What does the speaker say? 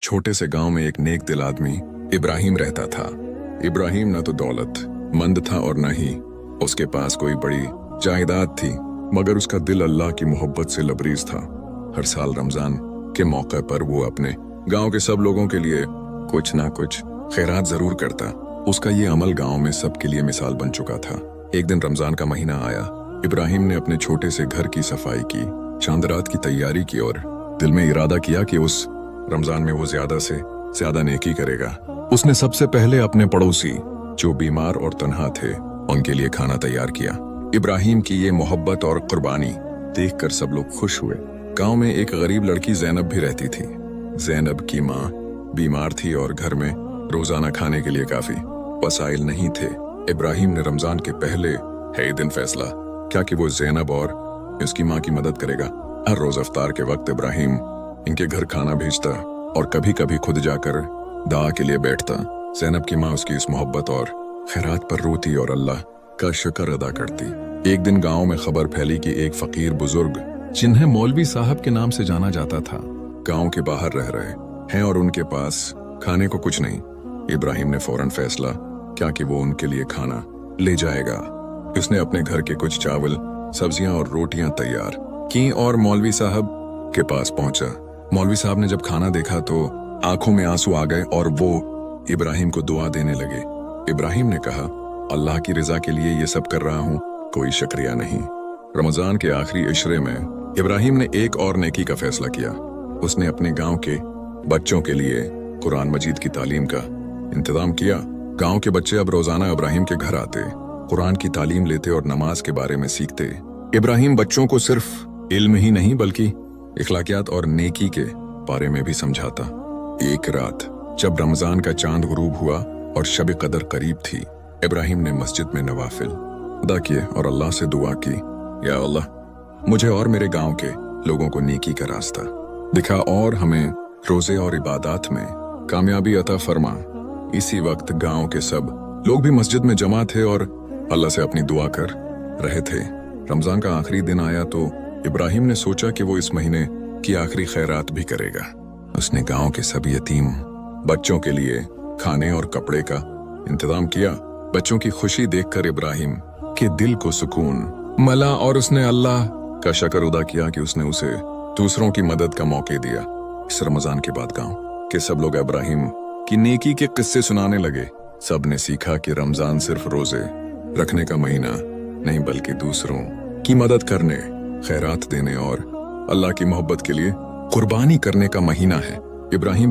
छोटे से गांव में एक नेक दिल आदमी इब्राहिम रहता था। इब्राहिम न तो दौलत मंद था और न ही उसके पास कोई बड़ी जायदाद थी, मगर उसका दिल अल्लाह की मोहब्बत से लबरेज था। हर साल रमजान के मौके पर वो अपने गांव के सब लोगों के लिए कुछ ना कुछ खैरात जरूर करता। उसका ये अमल गांव में सबके लिए मिसाल बन चुका था। एक दिन रमजान का महीना आया। इब्राहिम ने अपने छोटे से घर की सफाई की, चांद रात की तैयारी की और दिल में इरादा किया कि उस रमजान में वो ज्यादा से ज्यादा नेकी करेगा। उसने सबसे पहले अपने पड़ोसी जो बीमार और तन्हा थे उनके लिए खाना तैयार किया। इब्राहिम की ये मोहब्बत और कुर्बानी देखकर सब लोग खुश हुए। गांव में एक गरीब लड़की ज़ैनब भी रहती थी। ज़ैनब की माँ बीमार थी और घर में रोजाना खाने के लिए काफी वसाइल नहीं थे। इब्राहिम ने रमजान के पहले है दिन फैसला क्या कि वो ज़ैनब और इसकी माँ की मदद करेगा। हर रोज अफ्तार के वक्त इब्राहिम इनके घर खाना भेजता और कभी कभी खुद जाकर दुआ के लिए बैठता। ज़ैनब की माँ उसकी इस मोहब्बत और खैरात पर रोती और अल्लाह का शुक्र अदा करती। एक दिन गांव में खबर फैली कि एक फकीर बुजुर्ग जिन्हें मौलवी साहब के नाम से जाना जाता था, गांव के बाहर रह रहे हैं और उनके पास खाने को कुछ नहीं। इब्राहिम ने फौरन फैसला किया कि वो उनके लिए खाना ले जाएगा। उसने अपने घर के कुछ चावल, सब्जियां और रोटियां तैयार की और मौलवी साहब के पास पहुंचा। मौलवी साहब ने जब खाना देखा तो आंखों में आंसू आ गए और वो इब्राहिम को दुआ देने लगे। इब्राहिम ने कहा, अल्लाह की रजा के लिए ये सब कर रहा हूँ, कोई शुक्रिया नहीं। रमजान के आखिरी इशरे में इब्राहिम ने एक और नेकी का फैसला किया। उसने अपने गांव के बच्चों के लिए कुरान मजीद की तालीम का इंतजाम किया। गांव के बच्चे अब रोजाना इब्राहिम के घर आते, कुरान की तालीम लेते और नमाज के बारे में सीखते। इब्राहिम बच्चों को सिर्फ इल्म ही नहीं बल्कि इखलाकियात और नेकी के बारे में भी समझाता। एक रात जब रमजान का चांद गुरूब हुआ और शब कदर करीब थी, इब्राहिम ने मस्जिद में नवाफिल अदा किए और अल्लाह से दुआ की, या अल्लाह, मुझे और मेरे गांव के लोगों को नेकी का रास्ता दिखा और हमें रोजे और इबादत में कामयाबी अता फरमा। इसी वक्त गांव के सब लोग भी मस्जिद में जमा थे और अल्लाह से अपनी दुआ कर रहे थे। रमजान का आखिरी दिन आया तो इब्राहिम ने सोचा कि वो इस महीने की आखिरी खैरात भी करेगा। उसने गांव के सभी यतीम बच्चों के लिए खाने और कपड़े का इंतजाम किया। बच्चों की खुशी देखकर इब्राहिम के दिल को सुकून मिला और उसने अल्लाह का शुक्र अदा किया कि उसने उसे दूसरों की मदद का मौका दिया। इस रमजान के बाद गांव के सब लोग इब्राहिम की नेकी के किस्से सुनाने लगे। सब ने सीखा कि रमजान सिर्फ रोजे रखने का महीना नहीं बल्कि दूसरों की मदद करने, खैरात देने और अल्लाह की मोहब्बत के लिए कुर्बानी करने का महीना है। इब्राहिम